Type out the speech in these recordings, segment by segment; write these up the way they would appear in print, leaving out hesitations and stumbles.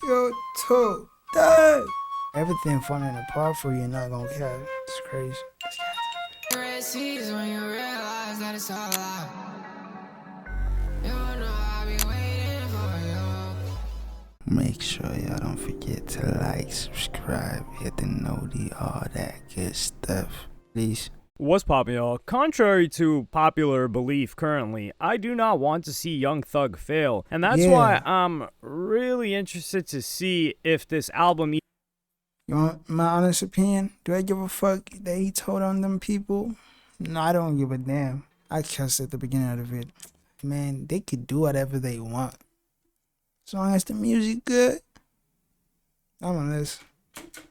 Yo, two, third. Everything falling apart for you, not gonna care. It's crazy. Red seas when you realize that it's all out. You know I've been waiting for you. Make sure y'all don't forget to like, subscribe, hit the noti, all that good stuff. Please. What's poppin', y'all? Contrary to popular belief currently, I do not want to see Young Thug fail. And that's why I'm really interested to see if this album... You want my honest opinion? Do I give a fuck that he told on them people? No, I don't give a damn. I cussed at the beginning of the vid. Man, they could do whatever they want. As long as the music good, I'm on this.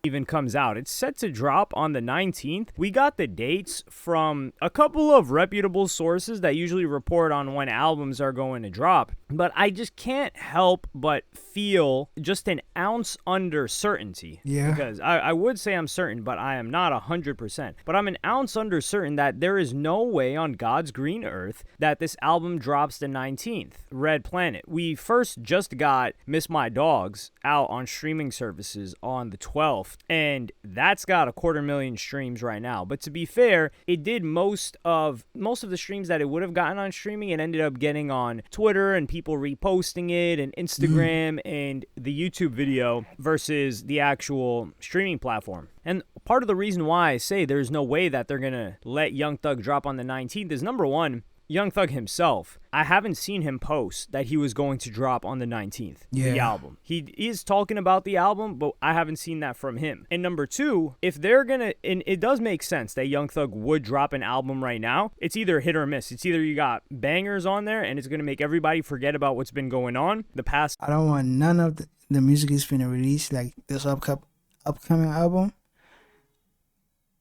even comes out. It's set to drop on the 19th. We got the dates from a couple of reputable sources that usually report on when albums are going to drop, but I just can't help but feel just an ounce under certainty. Yeah. Because I would say I'm certain, but I am not 100%. But I'm an ounce under certain that there is no way on God's green earth that this album drops the 19th. Red Planet. We first just got Miss My Dogs out on streaming services on the 12th, and that's got 250,000 streams right now. But to be fair, it did most of the streams that it would have gotten on streaming. It ended up getting on Twitter and people reposting it, and Instagram and the YouTube video versus the actual streaming platform. And part of the reason why I say there's no way that they're gonna let Young Thug drop on the 19th is, number one, Young Thug himself, I haven't seen him post that he was going to drop on the 19th, the album. He is talking about the album, but I haven't seen that from him. And number two, if they're gonna, and it does make sense that Young Thug would drop an album right now, it's either hit or miss. It's either you got bangers on there and it's gonna make everybody forget about what's been going on the past. I don't want none of the music he's finna release, like this upcoming album.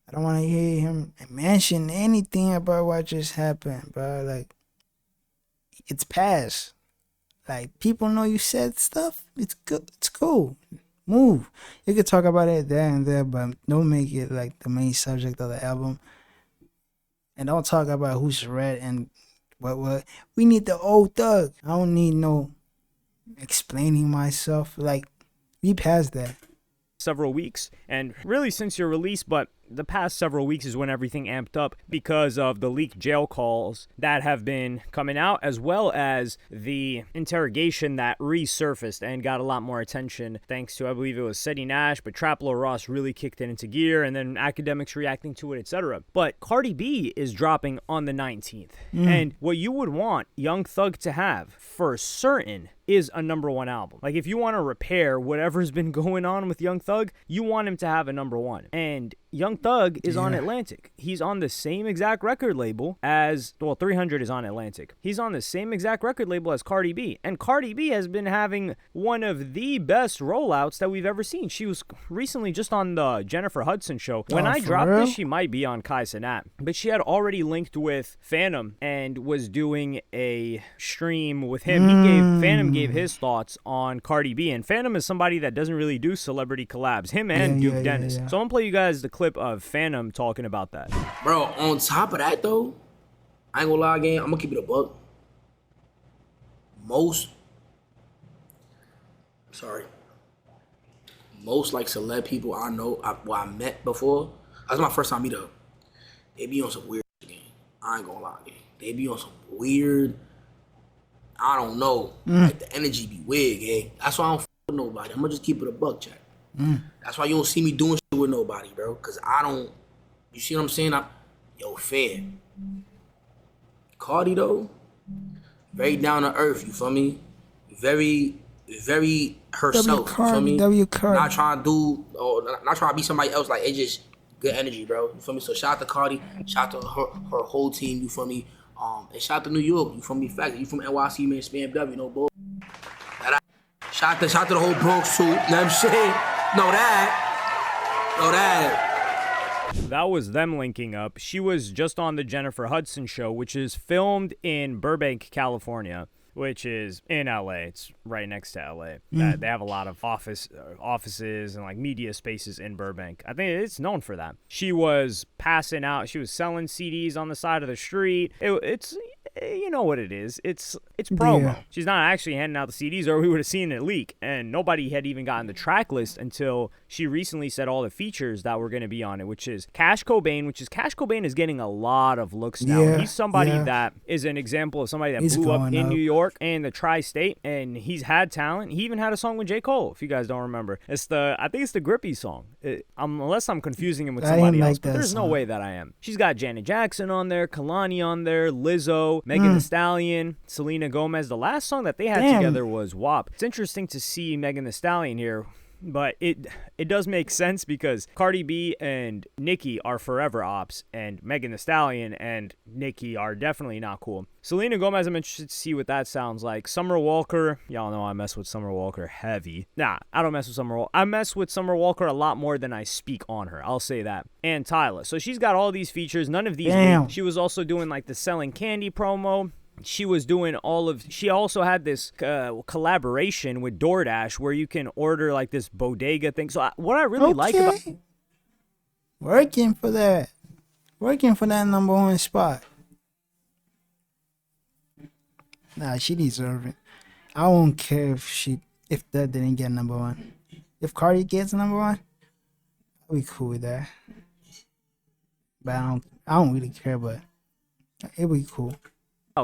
I don't want to hear him mention anything about what just happened, bro. Like, it's past. Like, people know you said stuff. It's good. It's cool. Move. You could talk about it there and there, but don't make it like the main subject of the album. And don't talk about who's red and what. We need the old Thug. I don't need no explaining myself. Like, we past that. Several weeks, and really since your release, but the past several weeks is when everything amped up because of the leaked jail calls that have been coming out, as well as the interrogation that resurfaced and got a lot more attention thanks to, I believe it was Seti Nash, but Traplo Ross really kicked it into gear, and then academics reacting to it, etc. But Cardi B is dropping on the 19th, and what you would want Young Thug to have for certain is a #1 album. Like, if you want to repair whatever's been going on with Young Thug, you want him to have a #1. And Young Thug is on Atlantic. He's on the same exact record label as, well, 300 is on Atlantic. He's on the same exact record label as Cardi B. And Cardi B has been having one of the best rollouts that we've ever seen. She was recently just on the Jennifer Hudson show. When I dropped this, she might be on Kai Cenat. But she had already linked with Phantom and was doing a stream with him. Phantom gave his thoughts on Cardi B. And Phantom is somebody that doesn't really do celebrity collabs. Him and Duke Dennis. So I'm going to play you guys the clip of Phantom talking about that. Bro, on top of that though, I ain't gonna lie again, I'm gonna keep it a buck. Most like celeb people I know, I met before, that's my first time meeting them. They be on some weird again. I ain't gonna lie again. They be on some weird, I don't know, like the energy be weird, gang. That's why I don't f with nobody. I'm gonna just keep it a buck, Jack. That's why you don't see me doing shit with nobody, bro. Cause I don't, you see what I'm saying? Yo, fam. Cardi though, very down to earth, you feel me? Very, very herself, you feel me? Not trying to do, or not trying to be somebody else, like, it's just good energy, bro. You feel me? So shout out to Cardi, shout out to her whole team, you feel me? And shout out to New York, you feel me? Fact, you from NYC, man, Spam W, no bull. Shout out to the whole Bronx too, you know what I'm saying? Know that. That was them linking up. She was just on the Jennifer Hudson show, which is filmed in Burbank, California, which is in LA. It's right next to LA. They have a lot of offices and like media spaces in Burbank. I think it's known for that. She was passing out. She was selling CDs on the side of the street. It's, you know what it is. It's It's promo. Yeah. She's not actually handing out the CDs, or we would have seen it leak. And nobody had even gotten the track list until she recently said all the features that were going to be on it, which is Cash Cobain is getting a lot of looks now. Yeah, He's somebody yeah. that is an example of somebody that He's blew up going in up. New York and the tri-state, and he's had talent. He even had a song with J. Cole, if you guys don't remember. I think it's the Grippy song. Unless I'm confusing him with I somebody didn't else, like but that there's no song. way that I am. She's got Janet Jackson on there, Kalani on there, Lizzo, Megan Thee Stallion, Selena Gomez. The last song that they had Damn. together was WAP. It's interesting to see Megan Thee Stallion here, but it does make sense because Cardi B and Nicki are forever ops, and Megan Thee Stallion and Nicki are definitely not cool. Selena Gomez, I'm interested to see what that sounds like. Summer Walker, y'all know I mess with Summer Walker heavy. Nah, I don't mess with Summer Walker. I mess with Summer Walker a lot more than I speak on her. I'll say that. And Tyla. So she's got all these features. None of these. Damn. She was also doing like the selling candy promo. She was doing she also had this collaboration with DoorDash where you can order like this bodega thing. So what I really like about Working for that #1 spot. Nah, she deserve it. I won't care if that didn't get #1. If Cardi gets #1, I'll be cool with that. But I don't really care, but it'll be cool.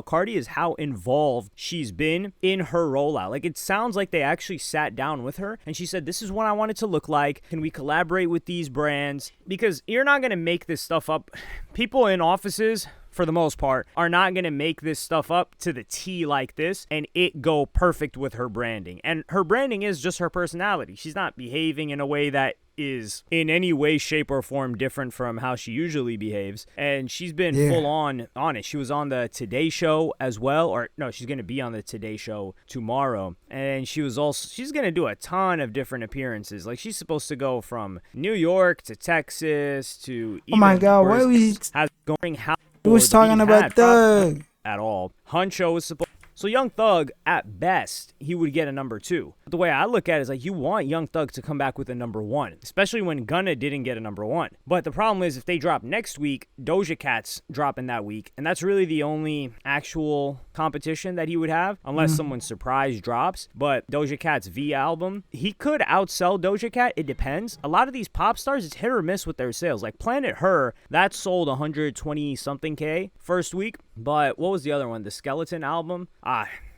Cardi is how involved she's been in her rollout. Like, it sounds like they actually sat down with her and she said, this is what I want it to look like. Can we collaborate with these brands? Because you're not going to make this stuff up. People in offices, for the most part, are not going to make this stuff up to the T like this and it go perfect with her branding. And her branding is just her personality. She's not behaving in a way that is in any way, shape, or form different from how she usually behaves. And she's been full on it. She was on the Today Show as well. Or no, she's going to be on the Today Show tomorrow. And she's going to do a ton of different appearances. Like, she's supposed to go from New York to Texas to Oh my God, what was Who was talking about Thug? At all. Huncho was supposed. So Young Thug, at best, he would get a #2. But the way I look at it is like, you want Young Thug to come back with a #1, especially when Gunna didn't get a #1. But the problem is, if they drop next week, Doja Cat's dropping that week, and that's really the only actual competition that he would have, unless someone surprise drops. But Doja Cat's V album, he could outsell Doja Cat. It depends. A lot of these pop stars, it's hit or miss with their sales. Like Planet Her, that sold 120 something K first week. But what was the other one? The Skeleton album?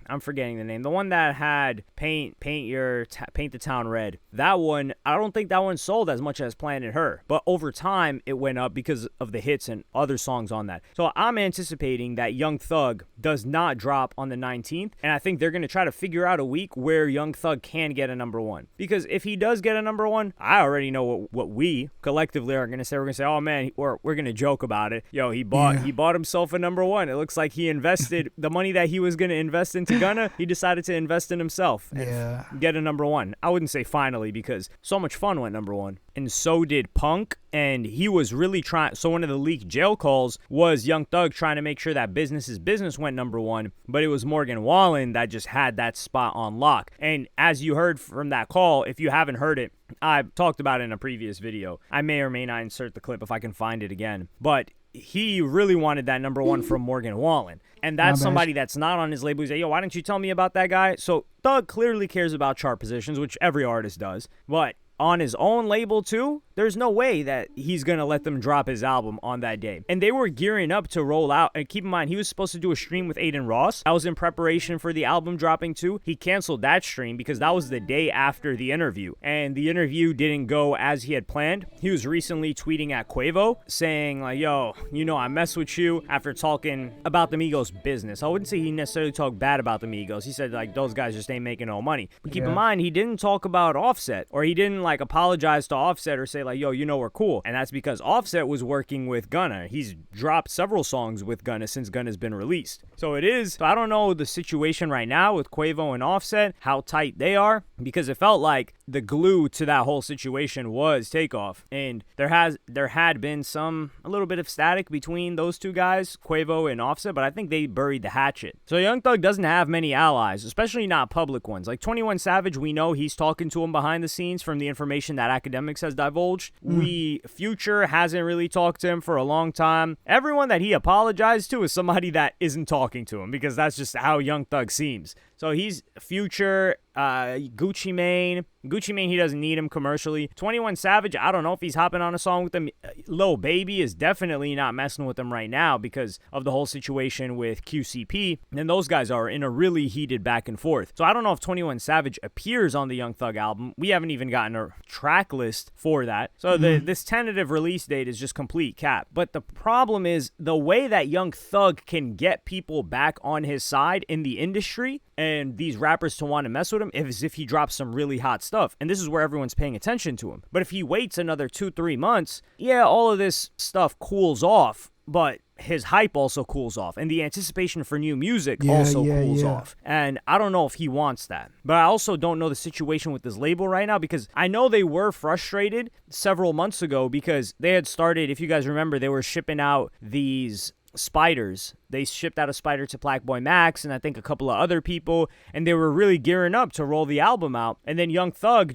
I'm forgetting the name. The one that had Paint the Town Red. That one, I don't think that one sold as much as Planet Her. But over time, it went up because of the hits and other songs on that. So I'm anticipating that Young Thug does not drop on the 19th. And I think they're going to try to figure out a week where Young Thug can get a #1. Because if he does get a #1, I already know what we collectively are going to say. We're going to say, oh man, we're going to joke about it. Yo, he bought himself a #1. It looks like he invested the money that he was going to invest into Gunna, he decided to invest in himself and get a #1. I wouldn't say finally, because so much fun went #1. And so did Punk, and he was really trying. So one of the leaked jail calls was Young Thug trying to make sure that Business is Business went #1, but it was Morgan Wallen that just had that spot on lock. And as you heard from that call, if you haven't heard it, I talked about it in a previous video. I may or may not insert the clip if I can find it again. But he really wanted that #1 from Morgan Wallen. And that's somebody that's not on his label. He's like, yo, why didn't you tell me about that guy? So Thug clearly cares about chart positions, which every artist does. But on his own label too, there's no way that he's going to let them drop his album on that day. And they were gearing up to roll out. And keep in mind, he was supposed to do a stream with Aiden Ross. That was in preparation for the album dropping too. He canceled that stream because that was the day after the interview. And the interview didn't go as he had planned. He was recently tweeting at Quavo saying like, yo, you know, I mess with you after talking about the Migos business. I wouldn't say he necessarily talked bad about the Migos. He said like, those guys just ain't making no money. But keep in mind, he didn't talk about Offset, or he didn't like apologize to Offset or say like, yo, you know, we're cool. And that's because Offset was working with Gunna. He's dropped several songs with Gunna since Gunna's been released. So I don't know the situation right now with Quavo and Offset, how tight they are, because it felt like the glue to that whole situation was Takeoff. And there had been a little bit of static between those two guys, Quavo and Offset, but I think they buried the hatchet. So Young Thug doesn't have many allies, especially not public ones. Like 21 Savage, we know he's talking to him behind the scenes from the information that Academics has divulged. divulged. Future hasn't really talked to him for a long time. Everyone that he apologized to is somebody that isn't talking to him, because that's just how Young Thug seems. So he's Future, Gucci Mane. Gucci Mane, he doesn't need him commercially. 21 Savage, I don't know if he's hopping on a song with him. Lil Baby is definitely not messing with him right now because of the whole situation with QCP. And those guys are in a really heated back and forth. So I don't know if 21 Savage appears on the Young Thug album. We haven't even gotten a track list for that. So this tentative release date is just complete cap. But the problem is the way that Young Thug can get people back on his side in the industry and these rappers to want to mess with him is if he drops some really hot stuff. And this is where everyone's paying attention to him. But if he waits another 2-3 months, yeah, all of this stuff cools off, but his hype also cools off, and the anticipation for new music also cools off. And I don't know if he wants that. But I also don't know the situation with this label right now, because I know they were frustrated several months ago because they had started, if you guys remember, they were shipping out these spiders. They shipped out a spider to Blackboy Max and I think a couple of other people, and they were really gearing up to roll the album out. And then Young Thug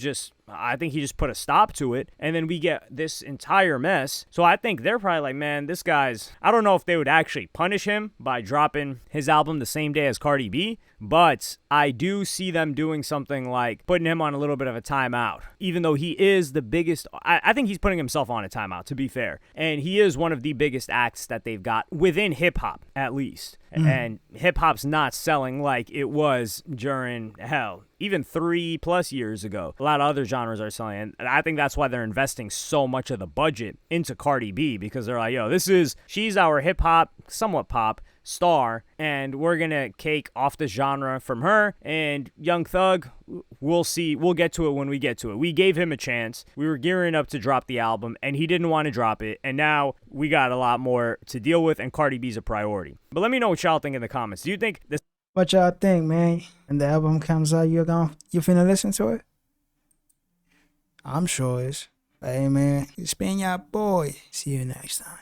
I think he just put a stop to it, and then we get this entire mess. So I think they're probably like, man, this guy's, I don't know if they would actually punish him by dropping his album the same day as Cardi B, but I do see them doing something like putting him on a little bit of a timeout, even though he is the biggest. I think he's putting himself on a timeout, to be fair, and he is one of the biggest acts that they've got within hip-hop, at least. And hip-hop's not selling like it was during, hell, even 3+ years ago. A lot of other genres are selling, and I think that's why they're investing so much of the budget into Cardi B, because they're like, yo, she's our hip-hop, somewhat pop star, and we're gonna cake off the genre from her. And Young Thug, we'll see, we'll get to it when we get to it. We gave him a chance. We were gearing up to drop the album, and he didn't want to drop it, and now we got a lot more to deal with, and Cardi B's a priority. But let me know what y'all think in the comments. Do you think this? What y'all think, man? When the album comes out, you finna listen to it? I'm sure it's. Hey, man, it's been your boy. See you next time.